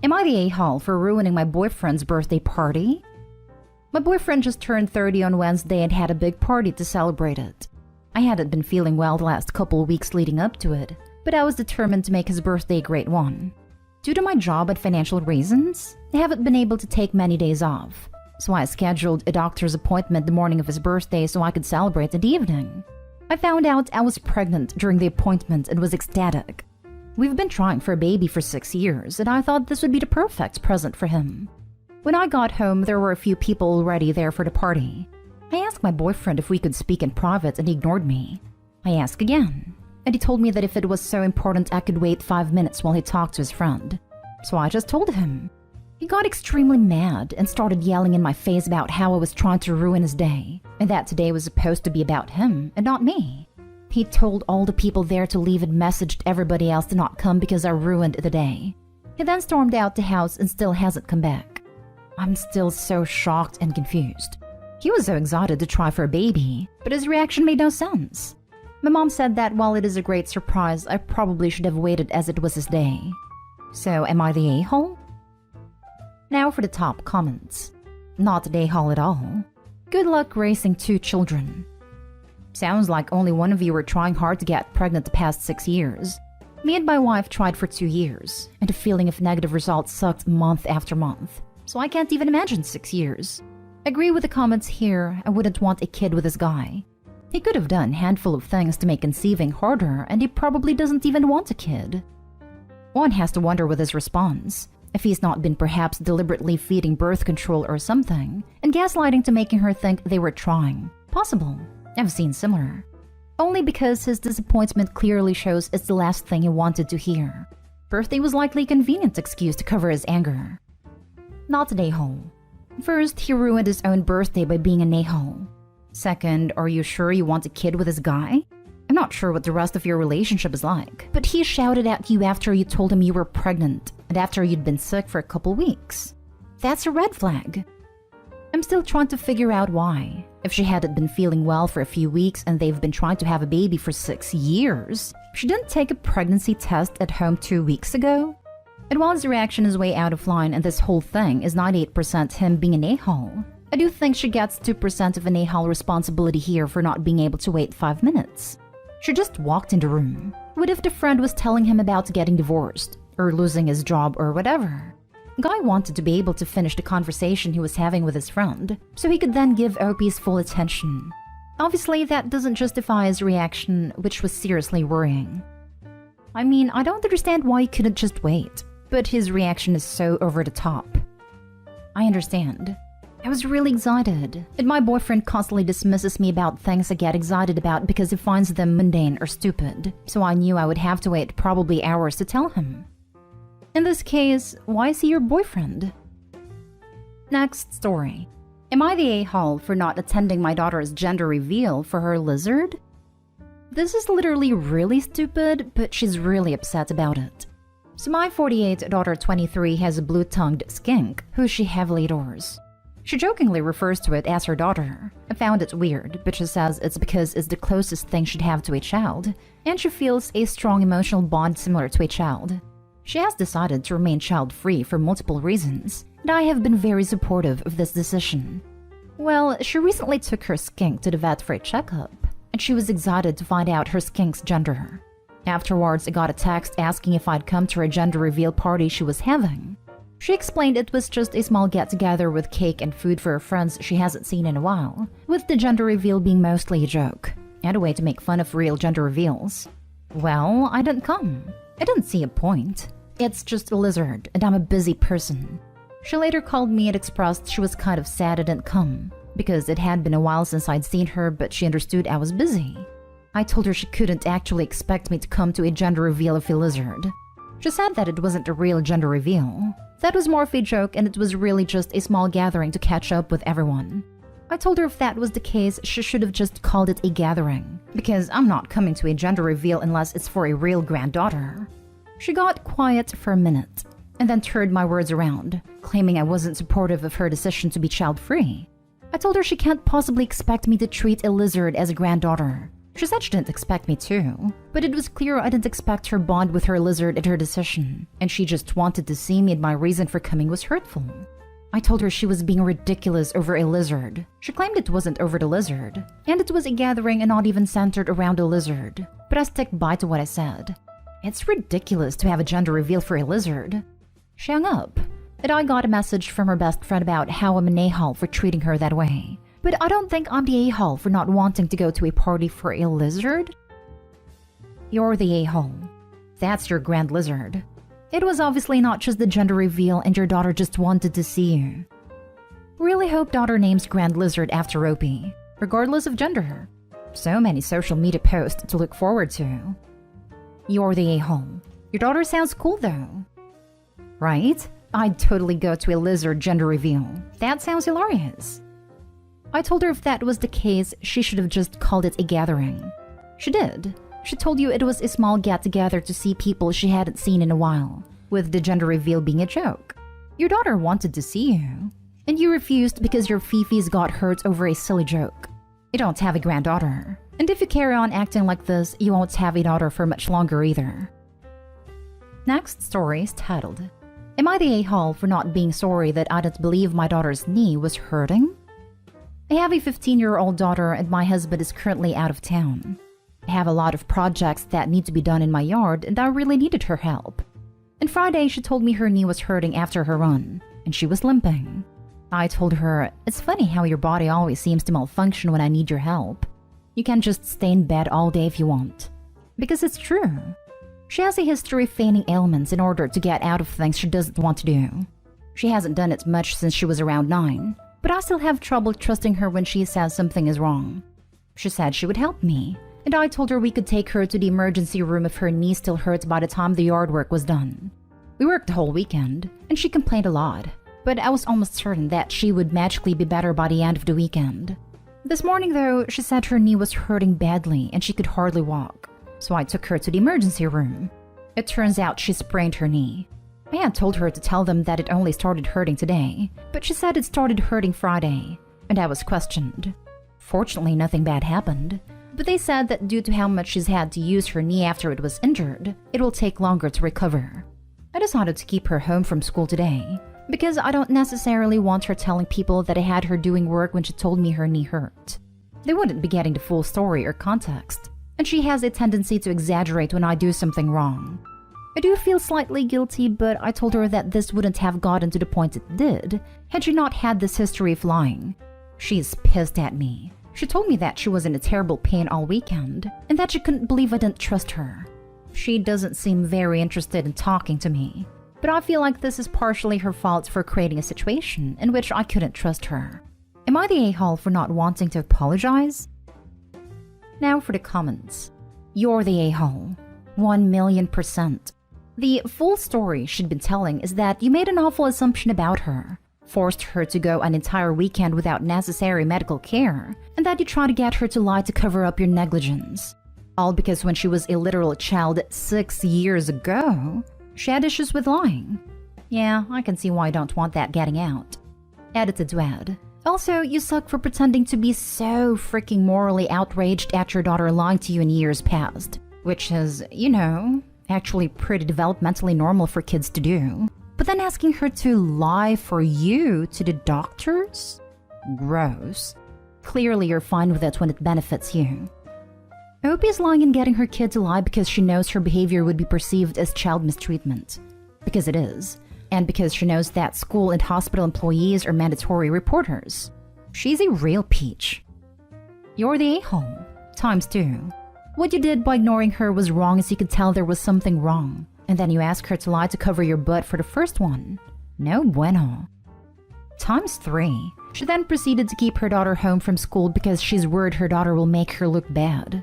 Am I the a-hole for ruining my boyfriend's birthday party? My boyfriend just turned 30 on Wednesday and had a big party to celebrate it. I hadn't been feeling well the last couple of weeks leading up to it, but I was determined to make his birthday a great one. Due to my job and financial reasons, I haven't been able to take many days off, so I scheduled a doctor's appointment the morning of his birthday so I could celebrate in the evening. I found out I was pregnant during the appointment and was ecstatic. We've been trying for a baby for 6 years, and I thought this would be the perfect present for him. When I got home, there were a few people already there for the party. I asked my boyfriend if we could speak in private, and he ignored me. I asked again, and he told me that if it was so important I could wait 5 minutes while he talked to his friend. So I just told him. He got extremely mad and started yelling in my face about how I was trying to ruin his day, and that today was supposed to be about him and not me. He told all the people there to leave and messaged everybody else to not come because I ruined the day. He then stormed out the house and still hasn't come back. I'm still so shocked and confused. He was so excited to try for a baby, but his reaction made no sense. My mom said that while it is a great surprise, I probably should have waited as it was his day. So am I the a-hole? Now for the top comments. Not the a-hole at all. Good luck raising 2 children. Sounds like only one of you were trying hard to get pregnant the past 6 years. Me and my wife tried for 2 years, and the feeling of negative results sucked month after month. So I can't even imagine 6 years. Agree with the comments here, I wouldn't want a kid with this guy. He could have done a handful of things to make conceiving harder, and he probably doesn't even want a kid. One has to wonder with his response, if he's not been perhaps deliberately feeding birth control or something, and gaslighting to making her think they were trying. Possible. I've seen similar. Only because his disappointment clearly shows it's the last thing he wanted to hear. Birthday was likely a convenient excuse to cover his anger. Not an a-hole. First, he ruined his own birthday by being an a-hole. Second, are you sure you want a kid with this guy? I'm not sure what the rest of your relationship is like, but he shouted at you after you told him you were pregnant and after you'd been sick for a couple weeks. That's a red flag. I'm still trying to figure out why. If she hadn't been feeling well for a few weeks and they've been trying to have a baby for 6 years, she didn't take a pregnancy test at home 2 weeks ago? And while his reaction is way out of line and this whole thing is 98% him being an a-hole, I do think she gets 2% of an a-hole responsibility here for not being able to wait 5 minutes. She just walked in the room. What if the friend was telling him about getting divorced, or losing his job, or whatever? Guy wanted to be able to finish the conversation he was having with his friend, so he could then give OP his full attention. Obviously, that doesn't justify his reaction, which was seriously worrying. I mean, I don't understand why he couldn't just wait, but his reaction is so over the top. I understand. I was really excited, and my boyfriend constantly dismisses me about things I get excited about because he finds them mundane or stupid, so I knew I would have to wait probably hours to tell him. In this case, why is he your boyfriend? Next story. Am I the a-hole for not attending my daughter's gender reveal for her lizard? This is literally really stupid, but she's really upset about it. So my 48 daughter 23 has a blue-tongued skink who she heavily adores. She jokingly refers to it as her daughter. I found it weird, but she says it's because it's the closest thing she'd have to a child, and she feels a strong emotional bond similar to a child. She has decided to remain child-free for multiple reasons, and I have been very supportive of this decision. Well, she recently took her skink to the vet for a checkup, and she was excited to find out her skink's gender. Afterwards, I got a text asking if I'd come to her gender reveal party she was having. She explained it was just a small get-together with cake and food for her friends she hasn't seen in a while, with the gender reveal being mostly a joke, and a way to make fun of real gender reveals. Well, I didn't come. I didn't see a point. It's just a lizard, and I'm a busy person. She later called me and expressed she was kind of sad I didn't come, because it had been a while since I'd seen her, but she understood I was busy. I told her she couldn't actually expect me to come to a gender reveal of a lizard. She said that it wasn't a real gender reveal. That was more of a joke, and it was really just a small gathering to catch up with everyone. I told her if that was the case, she should have just called it a gathering, because I'm not coming to a gender reveal unless it's for a real granddaughter. She got quiet for a minute, and then turned my words around, claiming I wasn't supportive of her decision to be child-free. I told her she can't possibly expect me to treat a lizard as a granddaughter. She said she didn't expect me to, but it was clear I didn't expect her bond with her lizard at her decision, and she just wanted to see me and my reason for coming was hurtful. I told her she was being ridiculous over a lizard. She claimed it wasn't over the lizard, and it was a gathering and not even centered around a lizard, but I stuck by to what I said. It's ridiculous to have a gender reveal for a lizard. She hung up, and I got a message from her best friend about how I'm an a-hole for treating her that way. But I don't think I'm the a-hole for not wanting to go to a party for a lizard. You're the a-hole. That's your grand lizard. It was obviously not just the gender reveal and your daughter just wanted to see you. Really hope daughter names grand lizard after Opie, regardless of gender. So many social media posts to look forward to. You're the a-hole. Your daughter sounds cool though. Right? I'd totally go to a lizard gender reveal. That sounds hilarious. I told her if that was the case, she should have just called it a gathering. She did. She told you it was a small get-together to see people she hadn't seen in a while, with the gender reveal being a joke. Your daughter wanted to see you, and you refused because your fifis got hurt over a silly joke. You don't have a granddaughter, and if you carry on acting like this, you won't have a daughter for much longer either. Next story is titled, Am I the a-hole for not being sorry that I didn't believe my daughter's knee was hurting? I have a 15-year-old daughter and my husband is currently out of town. I have a lot of projects that need to be done in my yard and I really needed her help. And Friday she told me her knee was hurting after her run, and she was limping. I told her, it's funny how your body always seems to malfunction when I need your help. You can't just stay in bed all day if you want. Because it's true. She has a history of feigning ailments in order to get out of things she doesn't want to do. She hasn't done it much since she was around 9. But I still have trouble trusting her when she says something is wrong. She said she would help me, and I told her we could take her to the emergency room if her knee still hurts by the time the yard work was done. We worked the whole weekend, and she complained a lot, but I was almost certain that she would magically be better by the end of the weekend. This morning though, she said her knee was hurting badly and she could hardly walk, so I took her to the emergency room. It turns out she sprained her knee. I had told her to tell them that it only started hurting today, but she said it started hurting Friday, and I was questioned. Fortunately, nothing bad happened, but they said that due to how much she's had to use her knee after it was injured, it will take longer to recover. I decided to keep her home from school today, because I don't necessarily want her telling people that I had her doing work when she told me her knee hurt. They wouldn't be getting the full story or context, and she has a tendency to exaggerate when I do something wrong. I do feel slightly guilty, but I told her that this wouldn't have gotten to the point it did had she not had this history of lying. She's pissed at me. She told me that she was in a terrible pain all weekend and that she couldn't believe I didn't trust her. She doesn't seem very interested in talking to me, but I feel like this is partially her fault for creating a situation in which I couldn't trust her. Am I the a-hole for not wanting to apologize? Now for the comments. You're the a-hole. 1,000,000%. The full story she'd been telling is that you made an awful assumption about her, forced her to go an entire weekend without necessary medical care, and that you tried to get her to lie to cover up your negligence. All because when she was a literal child 6 years ago, she had issues with lying. Yeah, I can see why I don't want that getting out. Edited to add. Also, you suck for pretending to be so freaking morally outraged at your daughter lying to you in years past, which is, actually pretty developmentally normal for kids to do. But then asking her to lie for you to the doctors? Gross. Clearly you're fine with it when it benefits you. Opie is lying and getting her kid to lie because she knows her behavior would be perceived as child mistreatment. Because it is. And because she knows that school and hospital employees are mandatory reporters. She's a real peach. You're the a-hole. ×2. What you did by ignoring her was wrong as you could tell there was something wrong. And then you asked her to lie to cover your butt for the first one. No bueno. ×3. She then proceeded to keep her daughter home from school because she's worried her daughter will make her look bad.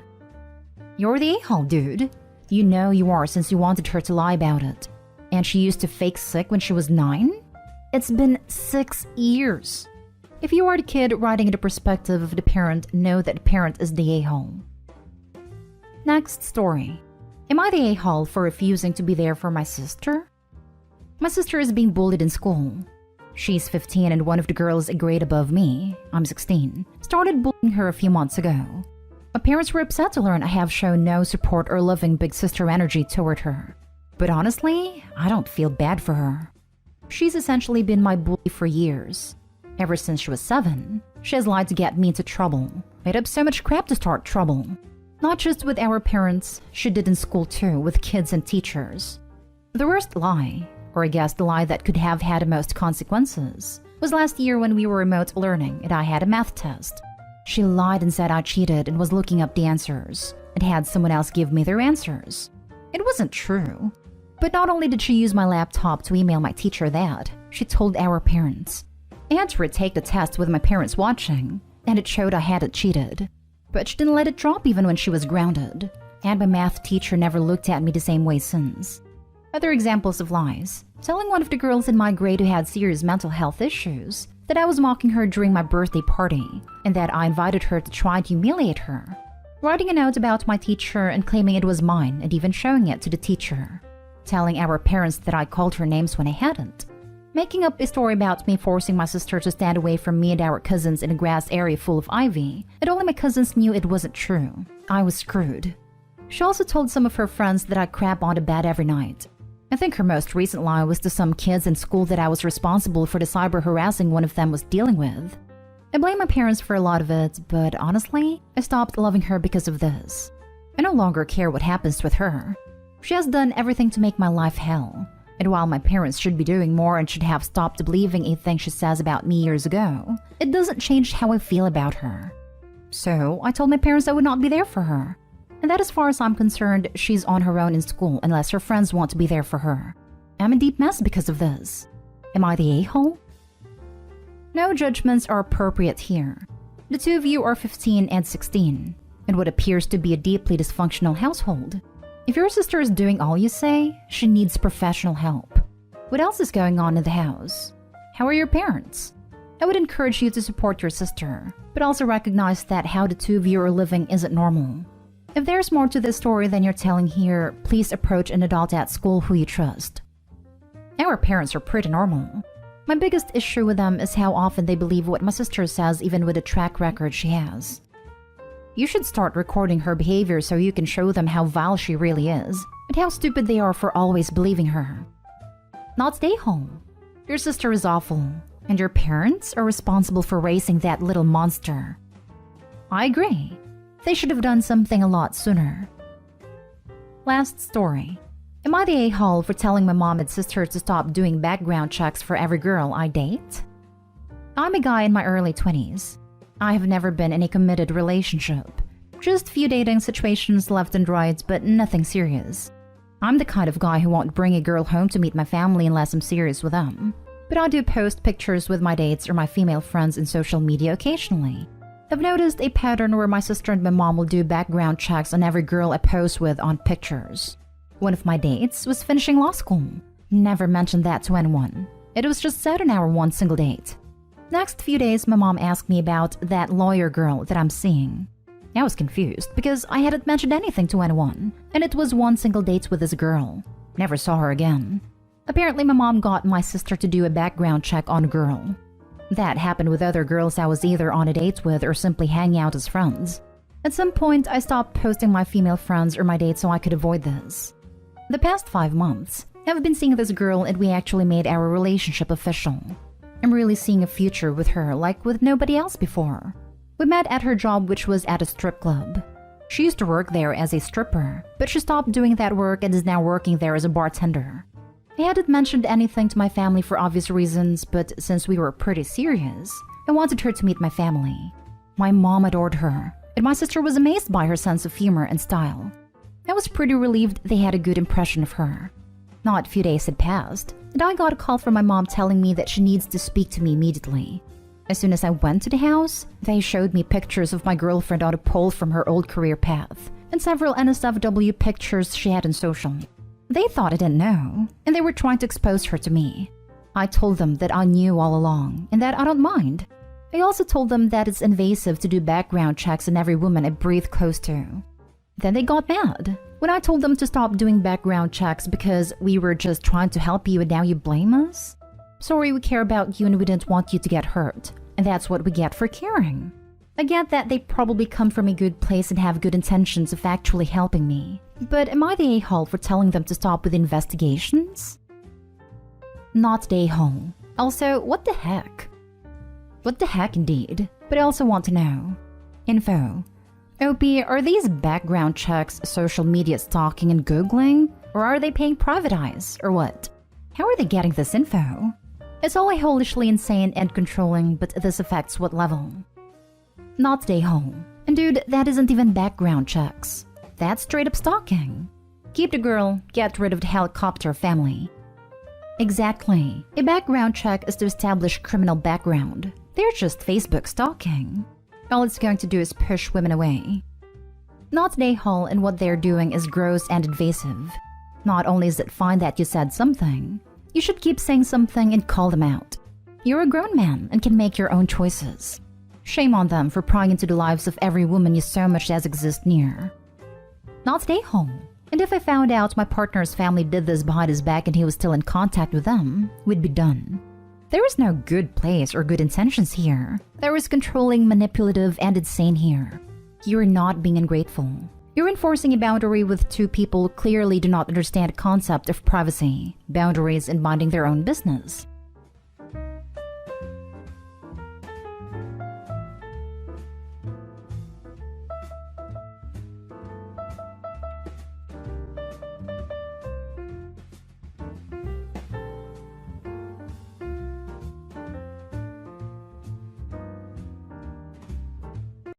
You're the a-hole, dude. You know you are since you wanted her to lie about it. And she used to fake sick when she was 9? It's been 6 years. If you are the kid writing in the perspective of the parent, know that the parent is the a-hole. Next story. Am I the a-hole for refusing to be there for my sister? My sister is being bullied in school. She's 15 and one of the girls a grade above me, I'm 16, started bullying her a few months ago. My parents were upset to learn I have shown no support or loving big sister energy toward her. But honestly, I don't feel bad for her. She's essentially been my bully for years. Ever since she was 7, she has lied to get me into trouble, made up so much crap to start trouble. Not just with our parents, she did in school too, with kids and teachers. The worst lie, or I guess the lie that could have had the most consequences, was last year when we were remote learning and I had a math test. She lied and said I cheated and was looking up the answers, and had someone else give me their answers. It wasn't true. But not only did she use my laptop to email my teacher that, she told our parents. I had to retake the test with my parents watching, and it showed I hadn't cheated. But she didn't let it drop even when she was grounded, and my math teacher never looked at me the same way since. Other examples of lies: telling one of the girls in my grade who had serious mental health issues that I was mocking her during my birthday party, and that I invited her to try to humiliate her. Writing a note about my teacher and claiming it was mine and even showing it to the teacher. Telling our parents that I called her names when I hadn't. Making up a story about me forcing my sister to stand away from me and our cousins in a grass area full of ivy, and only my cousins knew it wasn't true. I was screwed. She also told some of her friends that I crap on the bed every night. I think her most recent lie was to some kids in school that I was responsible for the cyber harassing one of them was dealing with. I blame my parents for a lot of it, but honestly, I stopped loving her because of this. I no longer care what happens with her. She has done everything to make my life hell. And while my parents should be doing more and should have stopped believing anything she says about me years ago, it doesn't change how I feel about her. So I told my parents I would not be there for her. And that as far as I'm concerned, she's on her own in school unless her friends want to be there for her. I'm a deep mess because of this. Am I the a-hole? No judgments are appropriate here. The two of you are 15 and 16, in what appears to be a deeply dysfunctional household. If your sister is doing all you say, she needs professional help. What else is going on in the house? How are your parents? I would encourage you to support your sister, but also recognize that how the two of you are living isn't normal. If there's more to this story than you're telling here, please approach an adult at school who you trust. Our parents are pretty normal. My biggest issue with them is how often they believe what my sister says even with the track record she has. You should start recording her behavior so you can show them how vile she really is, and how stupid they are for always believing her. Not stay home. Your sister is awful, and your parents are responsible for raising that little monster. I agree. They should have done something a lot sooner. Last story. Am I the a-hole for telling my mom and sister to stop doing background checks for every girl I date? I'm a guy in my early 20s. I have never been in a committed relationship. Just few dating situations left and right, but nothing serious. I'm the kind of guy who won't bring a girl home to meet my family unless I'm serious with them. But I do post pictures with my dates or my female friends in social media occasionally. I've noticed a pattern where my sister and my mom will do background checks on every girl I post with on pictures. One of my dates was finishing law school. Never mentioned that to anyone. It was just said on our one single date. Next few days, my mom asked me about that lawyer girl that I'm seeing. I was confused because I hadn't mentioned anything to anyone, and it was one single date with this girl. Never saw her again. Apparently, my mom got my sister to do a background check on a girl. That happened with other girls I was either on a date with or simply hanging out as friends. At some point, I stopped posting my female friends or my dates so I could avoid this. The past 5 months, I've been seeing this girl and we actually made our relationship official. I'm really seeing a future with her like with nobody else before. We met at her job, which was at a strip club. She used to work there as a stripper, but she stopped doing that work and is now working there as a bartender. I hadn't mentioned anything to my family for obvious reasons, but since we were pretty serious, I wanted her to meet my family. My mom adored her, and my sister was amazed by her sense of humor and style. I was pretty relieved they had a good impression of her. Not a few days had passed, and I got a call from my mom telling me that she needs to speak to me immediately. As soon as I went to the house, they showed me pictures of my girlfriend on a pole from her old career path, and several NSFW pictures she had in social. They thought I didn't know, and they were trying to expose her to me. I told them that I knew all along, and that I don't mind. I also told them that it's invasive to do background checks on every woman I breathe close to. Then they got mad when I told them to stop doing background checks because we were just trying to help you and now you blame us? Sorry, we care about you and we didn't want you to get hurt, and that's what we get for caring. I get that they probably come from a good place and have good intentions of actually helping me. But am I the a-hole for telling them to stop with investigations? Not the a-hole. Also, what the heck? What the heck indeed? But I also want to know. Info. OP, are these background checks social media stalking and Googling? Or are they paying private eyes, or what? How are they getting this info? It's all helishly insane and controlling, but this affects what level? Not stay home. And dude, that isn't even background checks. That's straight up stalking. Keep the girl, get rid of the helicopter family. Exactly. A background check is to establish criminal background. They're just Facebook stalking. All it's going to do is push women away. Not stay home, and what they're doing is gross and invasive. Not only is it fine that you said something, you should keep saying something and call them out. You're a grown man and can make your own choices. Shame on them for prying into the lives of every woman you so much as exist near. Not stay home. And if I found out my partner's family did this behind his back and he was still in contact with them, we'd be done. There is no good place or good intentions here. There is controlling, manipulative, and insane here. You're not being ungrateful. You're enforcing a boundary with two people who clearly do not understand the concept of privacy, boundaries, and minding their own business.